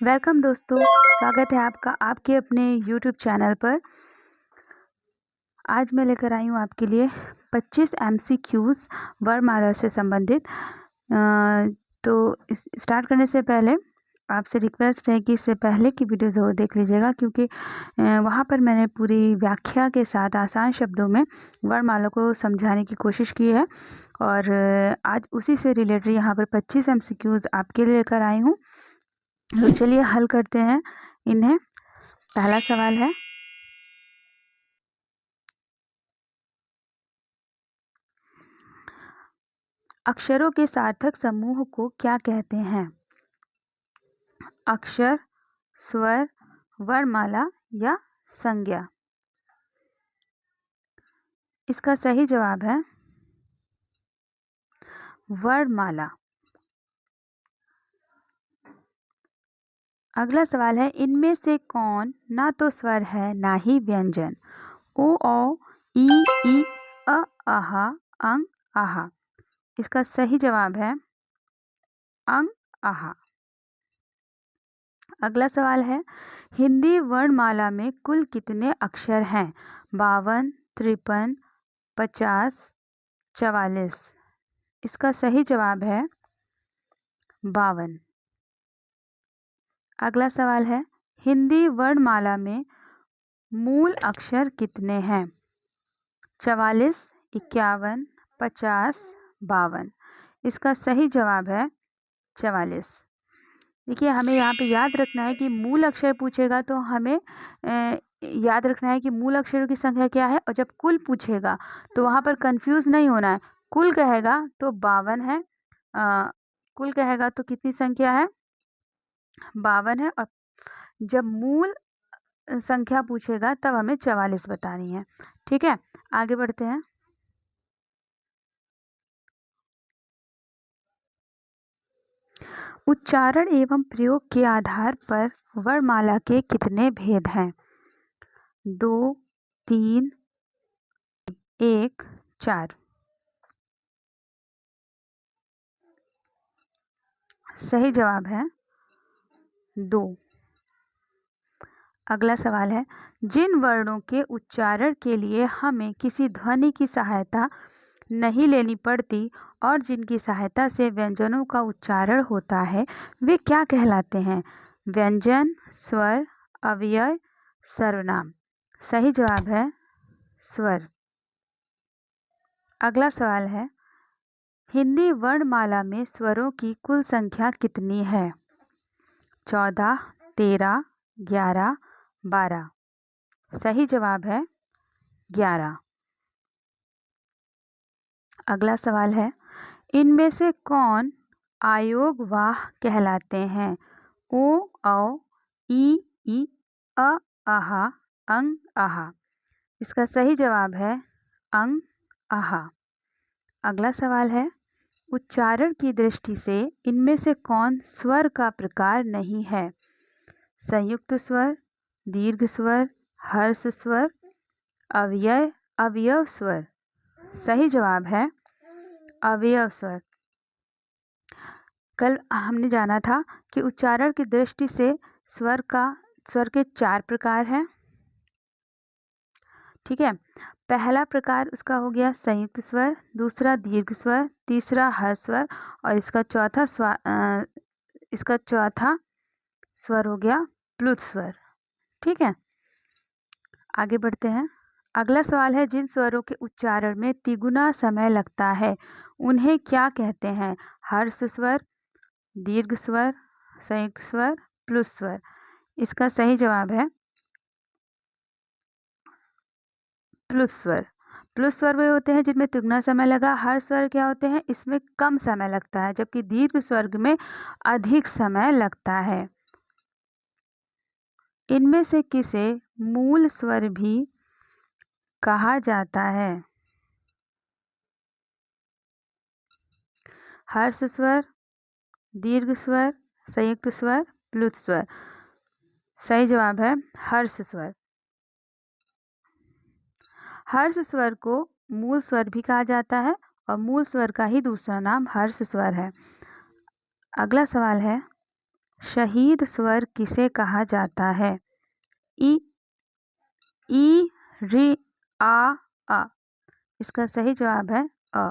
Welcome दोस्तों, स्वागत है आपका आपके अपने यूट्यूब चैनल पर। आज मैं लेकर आई हूँ आपके लिए 25 एमसीक्यूज़ वर्णमाला से संबंधित। तो स्टार्ट करने से पहले आपसे रिक्वेस्ट है कि इससे पहले की वीडियो ज़रूर देख लीजिएगा, क्योंकि वहाँ पर मैंने पूरी व्याख्या के साथ आसान शब्दों में वर्णमाला को समझाने की कोशिश की है। और आज उसी से रिलेटेड यहाँ पर 25 एमसीक्यूज़ आपके लिए लेकर आई हूँ। तो चलिए हल करते हैं इन्हें। पहला सवाल है, अक्षरों के सार्थक समूह को क्या कहते हैं? अक्षर, स्वर, वर्णमाला या संज्ञा? इसका सही जवाब है वर्णमाला। अगला सवाल है, इनमें से कौन ना तो स्वर है ना ही व्यंजन? ओ, औ, ई, अ, आहा, अंग, आहा। इसका सही जवाब है अंग, आहा। अगला सवाल है, हिंदी वर्णमाला में कुल कितने अक्षर हैं? 52, 53, 50, 44? इसका सही जवाब है 52। अगला सवाल है, हिंदी वर्णमाला में मूल अक्षर कितने हैं? 44, 51, 50, 52? इसका सही जवाब है 44। देखिए, हमें यहाँ पे याद रखना है कि मूल अक्षर पूछेगा तो हमें याद रखना है कि मूल अक्षरों की संख्या क्या है, और जब कुल पूछेगा तो वहाँ पर कंफ्यूज नहीं होना है। कुल कहेगा तो 52 है, कुल कहेगा तो कितनी संख्या है? 52 है। और जब मूल संख्या पूछेगा तब हमें 44 बतानी है। ठीक है, आगे बढ़ते हैं। उच्चारण एवं प्रयोग के आधार पर वर्णमाला के कितने भेद हैं? 2, 3, 1, 4? सही जवाब है 2। अगला सवाल है, जिन वर्णों के उच्चारण के लिए हमें किसी ध्वनि की सहायता नहीं लेनी पड़ती और जिनकी सहायता से व्यंजनों का उच्चारण होता है, वे क्या कहलाते हैं? व्यंजन, स्वर, अव्यय, सर्वनाम? सही जवाब है स्वर। अगला सवाल है, हिंदी वर्णमाला में स्वरों की कुल संख्या कितनी है? 14, 13, 11, 12? सही जवाब है 11। अगला सवाल है, इनमें से कौन आयोगवाह कहलाते हैं? ओ, औ, ई, अ, आहा, अंग, आहा? इसका सही जवाब है अंग, आहा। अगला सवाल है, उच्चारण की दृष्टि से इनमें से कौन स्वर का प्रकार नहीं है? संयुक्त स्वर, दीर्घ स्वर, हर्ष स्वर, अवयव स्वर? सही जवाब है अवयव स्वर। कल हमने जाना था कि उच्चारण की दृष्टि से स्वर के 4 प्रकार हैं। ठीक है, पहला प्रकार उसका हो गया संयुक्त स्वर, दूसरा दीर्घ स्वर, तीसरा हर्ष स्वर, और इसका चौथा स्वर हो गया प्लुत स्वर। ठीक है, आगे बढ़ते हैं। अगला सवाल है, जिन स्वरों के उच्चारण में तिगुना समय लगता है उन्हें क्या कहते हैं? हर्ष स्वर, दीर्घ स्वर, संयुक्त स्वर, प्लुत स्वर? इसका सही जवाब है प्लुत स्वर। प्लुत स्वर वे होते हैं जिनमें तिगुना समय लगा। हर्ष स्वर क्या होते हैं? इसमें कम समय लगता है, जबकि दीर्घ स्वर में अधिक समय लगता है। इनमें से किसे मूल स्वर भी कहा जाता है? हर्ष स्वर, दीर्घ स्वर, संयुक्त स्वर, प्लुत स्वर? सही जवाब है हर्ष स्वर। हर्ष स्वर को मूल स्वर भी कहा जाता है और मूल स्वर का ही दूसरा नाम हर्ष स्वर है। अगला सवाल है, शहीद स्वर किसे कहा जाता है? ई, ई, री, आ। इसका सही जवाब है अ।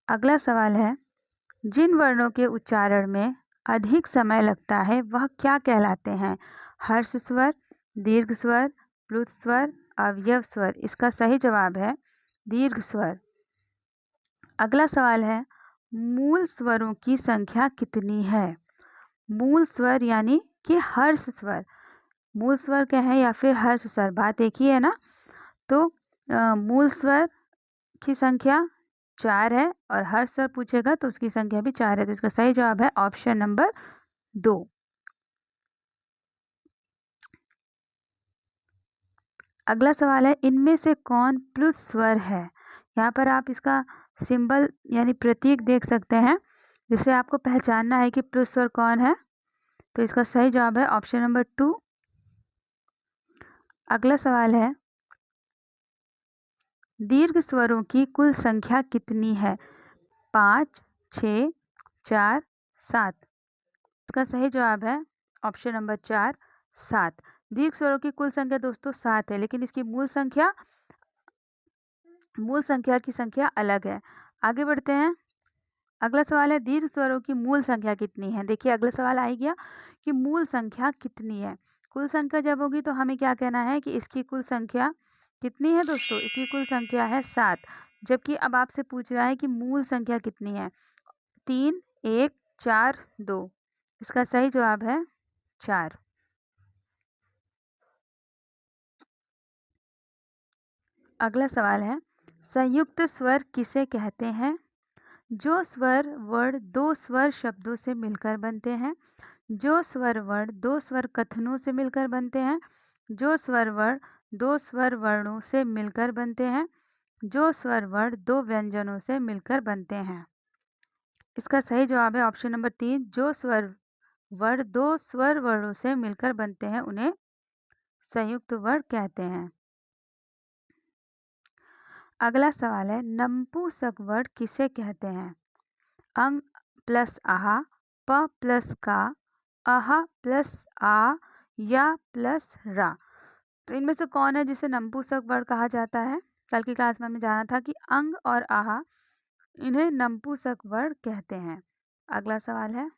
अगला सवाल है, जिन वर्णों के उच्चारण में अधिक समय लगता है वह क्या कहलाते हैं? हर्ष स्वर, दीर्घ स्वर, प्लुत स्वर, अवयव स्वर। इसका सही जवाब है दीर्घ स्वर। अगला सवाल है, मूल स्वरों की संख्या कितनी है? मूल स्वर यानी कि हर्ष स्वर। मूल स्वर क्या है या फिर हर्ष स्वर, बात एक ही है ना। तो मूल स्वर की संख्या 4 है और हर्ष स्वर पूछेगा तो उसकी संख्या भी 4 है। तो इसका सही जवाब है ऑप्शन नंबर 2। अगला सवाल है, इनमें से कौन प्लुत स्वर है? यहाँ पर आप इसका सिंबल यानी प्रतीक देख सकते हैं, जिससे आपको पहचानना है कि प्लुत स्वर कौन है। तो इसका सही जवाब है ऑप्शन नंबर 2। अगला सवाल है, दीर्घ स्वरों की कुल संख्या कितनी है? 5, 6, 4, 7। इसका सही जवाब है ऑप्शन नंबर 4, 7। दीर्घ स्वरों की कुल संख्या दोस्तों 7 है, लेकिन इसकी मूल संख्या की संख्या अलग है। आगे बढ़ते हैं। अगला सवाल है, दीर्घ स्वरों की मूल संख्या कितनी है? देखिए अगला सवाल आ गया कि मूल संख्या कितनी है। कुल संख्या जब होगी तो हमें क्या कहना है कि इसकी कुल संख्या कितनी है दोस्तों? इसकी कुल संख्या है 7। जबकि अब आपसे पूछ रहा है कि मूल संख्या कितनी है? 3, 1, 4, 2। इसका सही जवाब है 4। अगला सवाल है, संयुक्त स्वर किसे कहते हैं? जो स्वर वर्ण दो स्वर शब्दों से मिलकर बनते हैं, जो स्वर वर्ण दो स्वर कथनों से मिलकर बनते हैं, जो स्वर वर्ण दो स्वर वर्णों से मिलकर बनते हैं, जो स्वर वर्ण दो व्यंजनों से मिलकर बनते हैं। इसका सही जवाब है ऑप्शन नंबर 3। जो स्वर वर्ण दो स्वर वर्णों से मिलकर बनते हैं उन्हें संयुक्त वर्ण कहते हैं। अगला सवाल है, नपुंसक वर्ण किसे कहते हैं? अंग प्लस आहा, प प्लस का, आहा प्लस आ या प्लस रा। तो इनमें से कौन है जिसे नपुंसक वर्ण कहा जाता है? कल की क्लास में हमें जाना था कि अंग और आहा, इन्हें नपुंसक वर्ण कहते हैं। अगला सवाल है,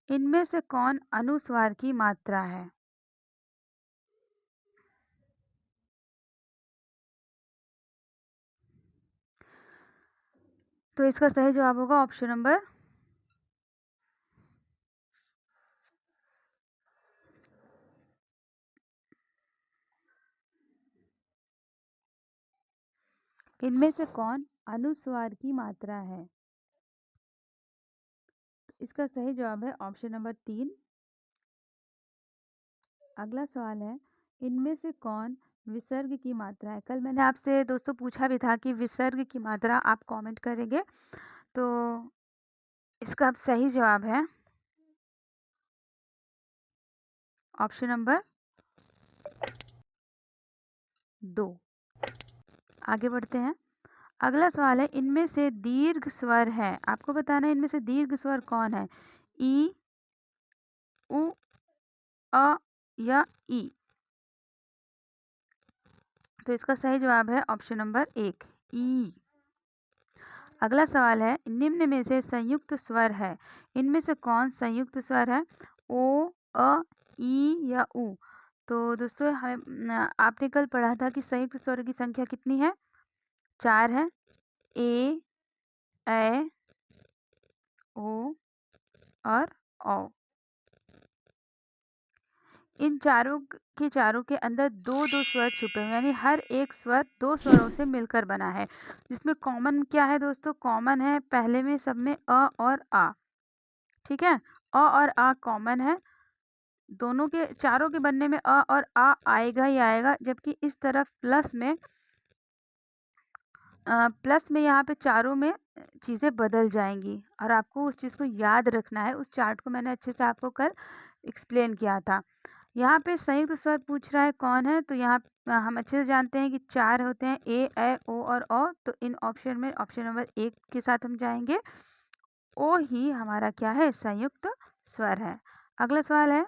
इनमें से कौन अनुस्वार की मात्रा है? तो इसका सही जवाब होगा ऑप्शन नंबर इनमें से कौन अनुस्वार की मात्रा है? इसका सही जवाब है ऑप्शन नंबर 3। अगला सवाल है, इनमें से कौन विसर्ग की मात्रा है? कल मैंने आपसे दोस्तों पूछा भी था कि विसर्ग की मात्रा आप कमेंट करेंगे। तो इसका सही जवाब है ऑप्शन नंबर 2। आगे बढ़ते हैं। अगला सवाल है, इनमें से दीर्घ स्वर है, आपको बताना है इनमें से दीर्घ स्वर कौन है? ई, उ, अ या ई। तो इसका सही जवाब है ऑप्शन नंबर 1, ई। अगला सवाल है, निम्न में से संयुक्त स्वर है, इनमें से कौन संयुक्त स्वर है? ओ, अ, ई या उ। तो दोस्तों आपने कल पढ़ा था कि संयुक्त स्वर की संख्या कितनी है? 4 है। ए, ओ और औ। इन चारों के अंदर दो दो स्वर छुपे हैं, यानी हर एक स्वर दो स्वरों से मिलकर बना है। जिसमें कॉमन क्या है दोस्तों? कॉमन है पहले में सब में अ और आ। ठीक है, अ और आ कॉमन है। दोनों के चारों के बनने में अ और आ आएगा ही आएगा। जबकि इस तरफ प्लस में यहाँ पे चारों में चीज़ें बदल जाएंगी और आपको उस चीज़ को याद रखना है। उस चार्ट को मैंने अच्छे से आपको कल एक्सप्लेन किया था। यहाँ पे संयुक्त स्वर पूछ रहा है कौन है, तो यहाँ हम अच्छे से जानते हैं कि 4 होते हैं, ए, ओ और औ। तो इन ऑप्शन में ऑप्शन नंबर 1 के साथ हम जाएंगे। ओ ही हमारा क्या है? संयुक्त स्वर है। अगला सवाल है,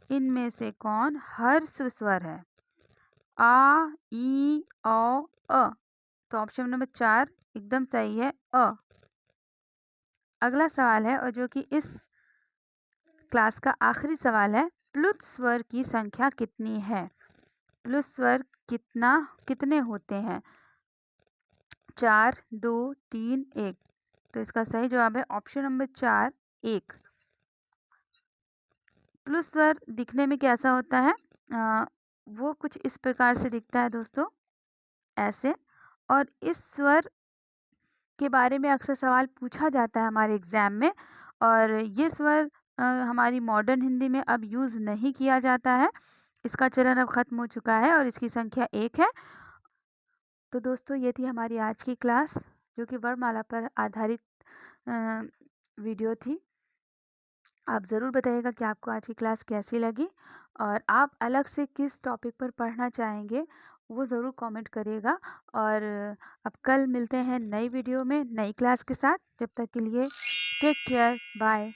इनमें से कौन हर्ष स्वर है? आ, ई, औ, अ। तो ऑप्शन नंबर 4 एकदम सही है, अ। अगला सवाल है और जो कि इस क्लास का आखिरी सवाल है, प्लुत स्वर की संख्या कितनी है? प्लुत स्वर कितने होते हैं? 4, 2, 3, 1। तो इसका सही जवाब है ऑप्शन नंबर 4, 1। प्लुत स्वर दिखने में कैसा होता है? वो कुछ इस प्रकार से दिखता है दोस्तों, ऐसे। और इस स्वर के बारे में अक्सर सवाल पूछा जाता है हमारे एग्ज़ाम में, और ये स्वर हमारी मॉडर्न हिंदी में अब यूज़ नहीं किया जाता है। इसका चलन अब ख़त्म हो चुका है और इसकी संख्या 1 है। तो दोस्तों ये थी हमारी आज की क्लास, जो कि वर्णमाला पर आधारित वीडियो थी। आप ज़रूर बताइएगा कि आपको आज की क्लास कैसी लगी, और आप अलग से किस टॉपिक पर पढ़ना चाहेंगे वो ज़रूर कमेंट करिएगा। और अब कल मिलते हैं नई वीडियो में नई क्लास के साथ। जब तक के लिए टेक केयर, बाय।